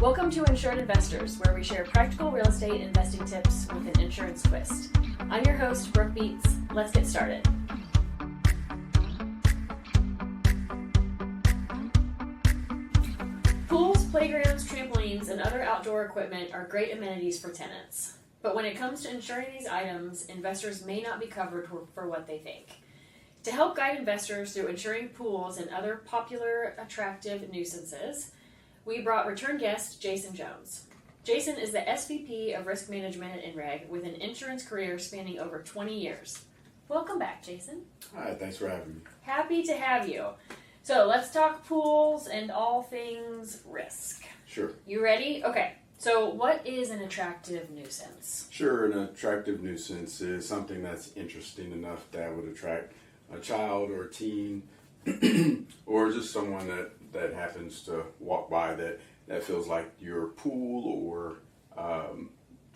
Welcome to Insured Investors, where we share practical real estate investing tips with an insurance twist. I'm your host, Brooke Beats. Let's get started. Pools, playgrounds, trampolines, and other outdoor equipment are great amenities for tenants. But when it comes to insuring these items, investors may not be covered for what they think. To help guide investors through insuring pools and other popular, attractive nuisances, we brought return guest Jason Jones. Jason is the SVP of Risk Management at INREG with an insurance career spanning over 20 years. Welcome back, Jason. Hi, thanks for having me. Happy to have you. So let's talk pools and all things risk. Sure. You ready? Okay. So what is an attractive nuisance? Sure, an attractive nuisance is something that's interesting enough that would attract a child or a teen or just someone that happens to walk by that feels like your pool or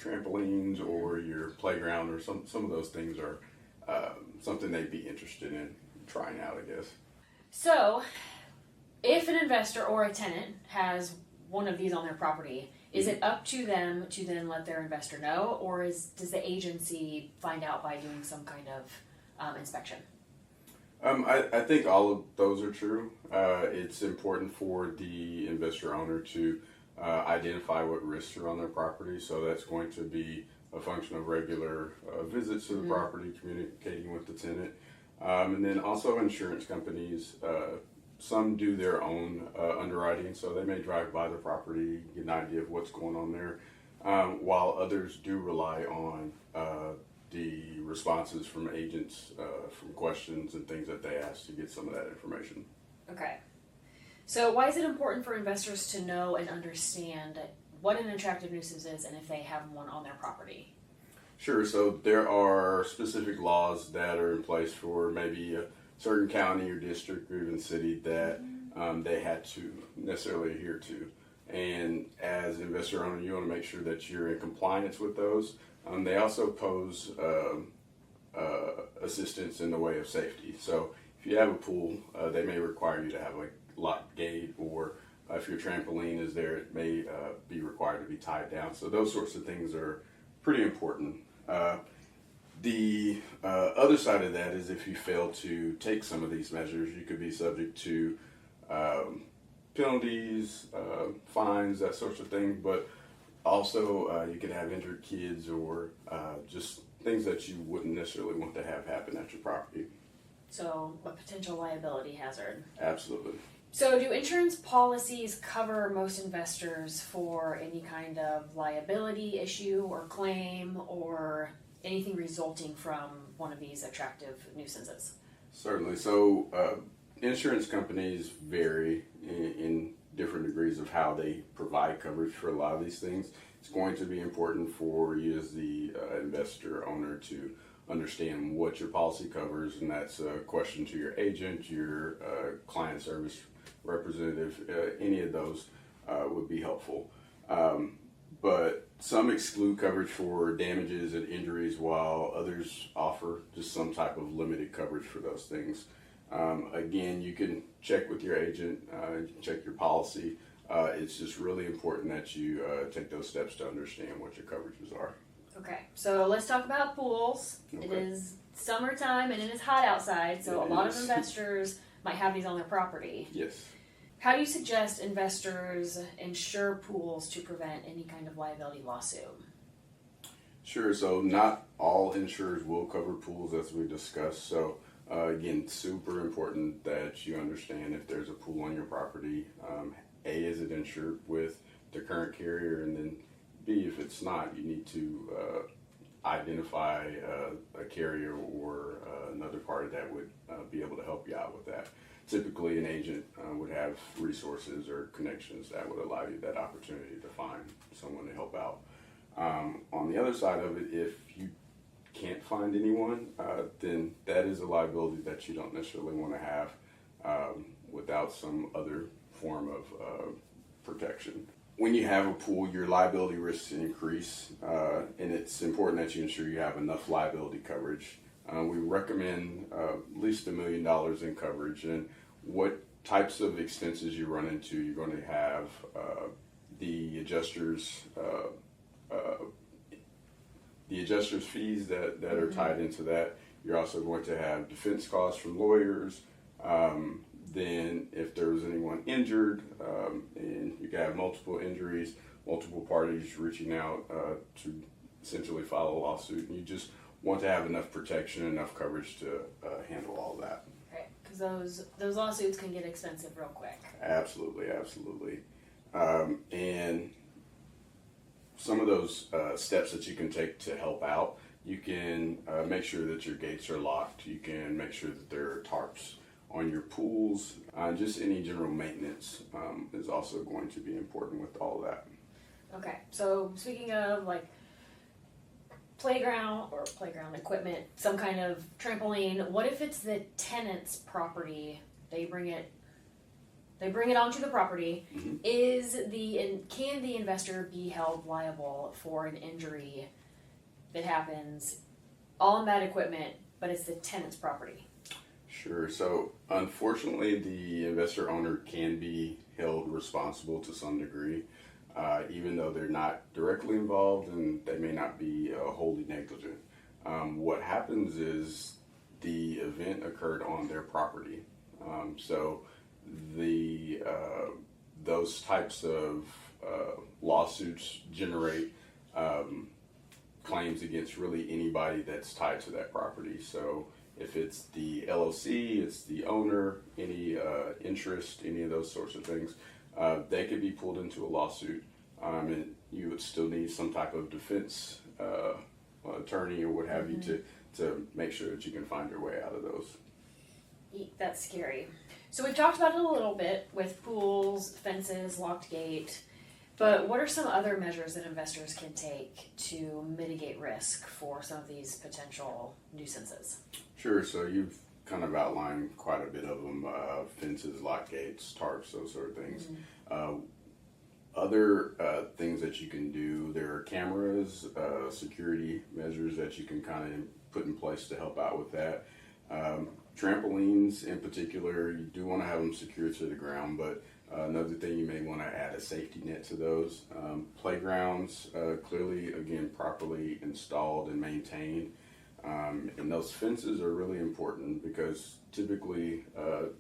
trampolines or your playground or some of those things are something they'd be interested in trying out, I guess. So if an investor or a tenant has one of these on their property, is it up to them to then let their investor know, or does the agency find out by doing some kind of inspection? I think all of those are true. It's important for the investor owner to identify what risks are on their property. So that's going to be a function of regular visits to the property, communicating with the tenant. And then also insurance companies, some do their own underwriting. So they may drive by the property, get an idea of what's going on there, while others do rely on the responses from agents, from questions and things that they ask to get some of that information. Okay. So why is it important for investors to know and understand what an attractive nuisance is and if they have one on their property? Sure. So there are specific laws that are in place for maybe a certain county or district or even city that they had to necessarily adhere to. And as an investor owner, you want to make sure that you're in compliance with those. They also pose assistance in the way of safety. So if you have a pool, they may require you to have a locked gate, or if your trampoline is there, it may be required to be tied down. So those sorts of things are pretty important. The other side of that is if you fail to take some of these measures, you could be subject to penalties, fines, that sort of thing. But also, you could have injured kids or just things that you wouldn't necessarily want to have happen at your property. So a potential liability hazard. Absolutely. So do insurance policies cover most investors for any kind of liability issue or claim or anything resulting from one of these attractive nuisances? Certainly. So insurance companies vary in different degrees of how they provide coverage for a lot of these things. It's going to be important for you as the investor owner to understand what your policy covers, and that's a question to your agent, your client service representative. Any of those would be helpful. But some exclude coverage for damages and injuries, while others offer just some type of limited coverage for those things. Again, you can check with your agent, you can check your policy. It's just really important that you take those steps to understand what your coverages are. Okay, so let's talk about pools. Okay. It is summertime and it is hot outside, so a lot of investors might have these on their property. Yes. How do you suggest investors insure pools to prevent any kind of liability lawsuit? Sure, so not all insurers will cover pools as we discussed. So again, super important that you understand if there's a pool on your property. A, is it insured with the current carrier? And then B, if it's not, you need to identify a carrier or another party that would be able to help you out with that. Typically, an agent would have resources or connections that would allow you that opportunity to find someone to help out. On the other side of it, if you can't find anyone, then that is a liability that you don't necessarily want to have without some other form of protection. When you have a pool, your liability risks increase, and it's important that you ensure you have enough liability coverage. We recommend at least $1 million in coverage, and what types of expenses you run into, you're going to have the adjuster's fees that are tied into that. You're also going to have defense costs from lawyers. Then if there's anyone injured, and you can have multiple injuries, multiple parties reaching out to essentially file a lawsuit, and you just want to have enough protection, enough coverage to handle all that. Right, because those lawsuits can get expensive real quick. Absolutely. And some of those steps that you can take to help out, you can make sure that your gates are locked. You can make sure that there are tarps on your pools. Just any general maintenance is also going to be important with all that. Okay, so speaking of like playground equipment, some kind of trampoline, what if it's the tenant's property? They bring it onto the property. Mm-hmm. Can the investor be held liable for an injury that happens on that equipment, but it's the tenant's property? Sure. So unfortunately, the investor owner can be held responsible to some degree, even though they're not directly involved and they may not be wholly negligent. What happens is the event occurred on their property. So those types of lawsuits generate claims against really anybody that's tied to that property. So if it's the LOC, it's the owner, any interest, any of those sorts of things, they could be pulled into a lawsuit, and you would still need some type of defense attorney or what have you to make sure that you can find your way out of those. That's scary. So we've talked about it a little bit with pools, fences, locked gate, but what are some other measures that investors can take to mitigate risk for some of these potential nuisances? Sure. So you've kind of outlined quite a bit of them: fences, lock gates, tarps, those sort of things. Other things that you can do: there are cameras, security measures that you can kind of put in place to help out with that. Trampolines, in particular, you do want to have them secured to the ground, but another thing, you may want to add a safety net to those. Playgrounds, clearly, again, properly installed and maintained. And those fences are really important because typically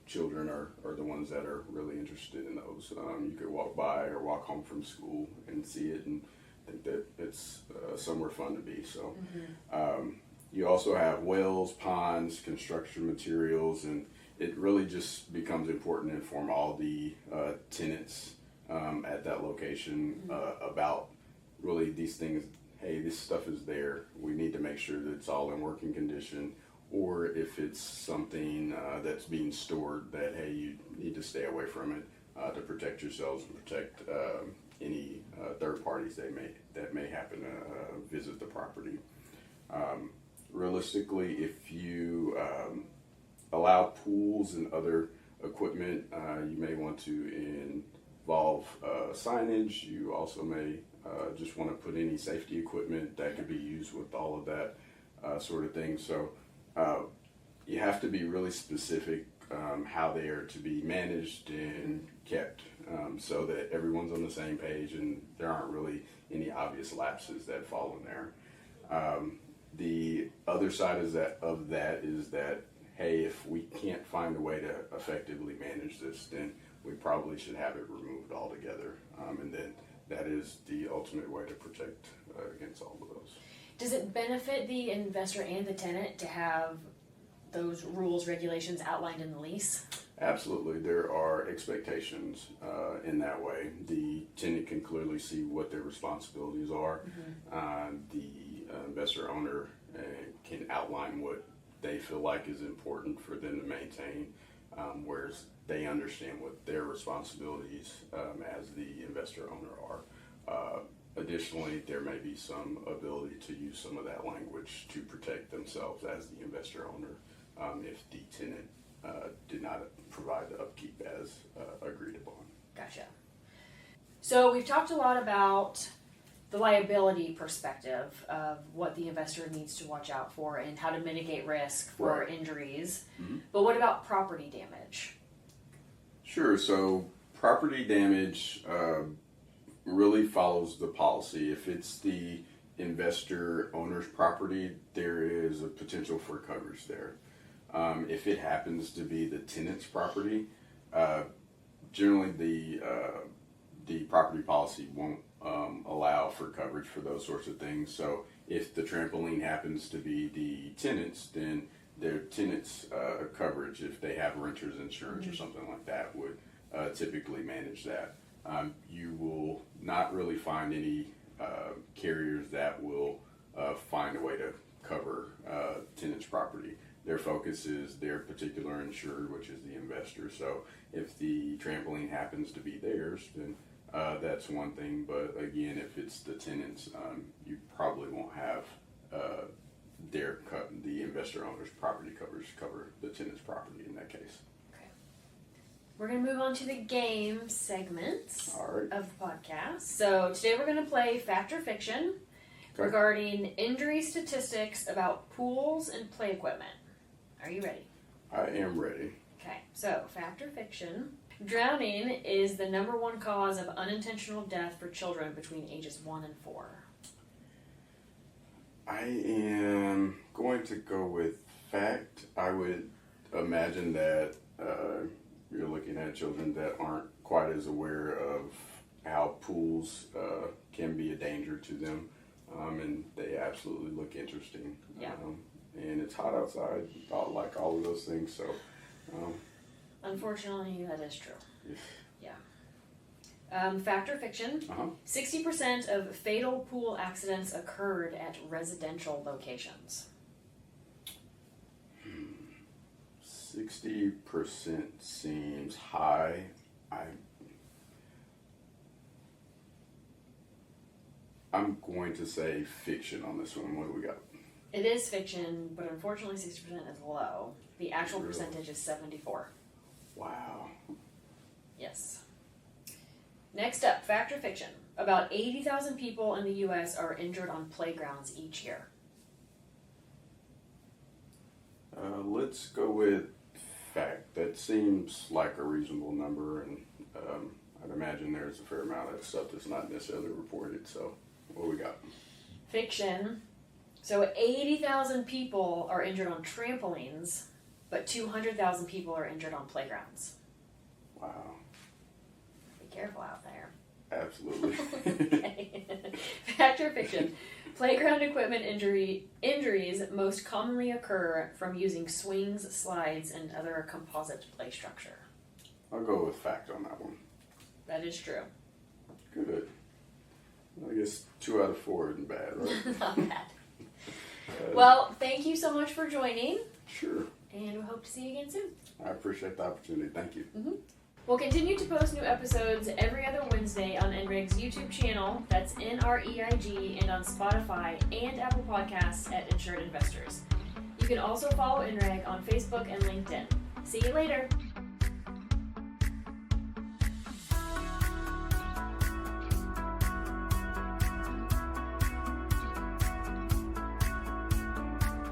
children are the ones that are really interested in those. You could walk by or walk home from school and see it and think that it's somewhere fun to be. So you also have wells, ponds, construction materials, and it really just becomes important to inform all the tenants at that location about really these things. Hey, this stuff is there. We need to make sure that it's all in working condition, or if it's something that's being stored, that hey, you need to stay away from it to protect yourselves and protect any third parties that may happen to visit the property. Realistically, if you allow pools and other equipment, you may want to involve signage. You also may just want to put any safety equipment that could be used with all of that sort of thing. So you have to be really specific how they are to be managed and kept, so that everyone's on the same page and there aren't really any obvious lapses that fall in there. The other side of that is that, hey, if we can't find a way to effectively manage this, then we probably should have it removed altogether. And then that is the ultimate way to protect against all of those. Does it benefit the investor and the tenant to have those rules, regulations outlined in the lease? Absolutely. There are expectations in that way. The tenant can clearly see what their responsibilities are. The investor owner can outline what they feel like is important for them to maintain, whereas they understand what their responsibilities as the investor owner are. Additionally, there may be some ability to use some of that language to protect themselves as the investor owner if the tenant did not provide the upkeep as agreed upon. Gotcha. So we've talked a lot about the liability perspective of what the investor needs to watch out for and how to mitigate risk for injuries. But what about property damage? Sure. So property damage, really follows the policy. If it's the investor owner's property, there is a potential for coverage there. If it happens to be the tenant's property, generally the property policy won't allow for coverage for those sorts of things. So if the trampoline happens to be the tenant's, then their tenant's coverage, if they have renter's insurance or something like that, would typically manage that. You will not really find any carriers that will find a way to cover tenant's property. Their focus is their particular insured, which is the investor. So if the trampoline happens to be theirs, then that's one thing. But again, if it's the tenant's, you probably won't have the investor owner's property coverage cover the tenant's property in that case. Okay. We're going to move on to the game segment All right. of the podcast. So today we're going to play Fact or Fiction regarding injury statistics about pools and play equipment. Are you ready? I am ready. Okay, so Fact or Fiction. Drowning is the number one cause of unintentional death for children between ages 1 and 4. I am going to go with fact. I would imagine that you're looking at children that aren't quite as aware of how pools can be a danger to them, and they absolutely look interesting. Yeah. And it's hot outside, like all of those things. So, Unfortunately, that is true. yeah. Fact or Fiction. 60% of fatal pool accidents occurred at residential locations. 60% seems high. I'm going to say fiction on this one. What do we got? It is fiction, but unfortunately 60% is low. The actual percentage is 74. Wow. Yes. Next up, Fact or Fiction. About 80,000 people in the U.S. are injured on playgrounds each year. Let's go with fact. That seems like a reasonable number, and I'd imagine there's a fair amount of stuff that's not necessarily reported. So, what we got? Fiction. So 80,000 people are injured on trampolines, but 200,000 people are injured on playgrounds. Wow. Be careful out there. Absolutely. Okay. Fact or Fiction. Playground equipment injuries most commonly occur from using swings, slides, and other composite play structure. I'll go with fact on that one. That is true. Good. I guess 2 out of 4 isn't bad, right? Not bad. Well, thank you so much for joining. Sure. And we hope to see you again soon. I appreciate the opportunity. Thank you. We'll continue to post new episodes every other Wednesday on NREIG's YouTube channel, that's NREIG, and on Spotify and Apple Podcasts at Insured Investors. You can also follow NREIG on Facebook and LinkedIn. See you later.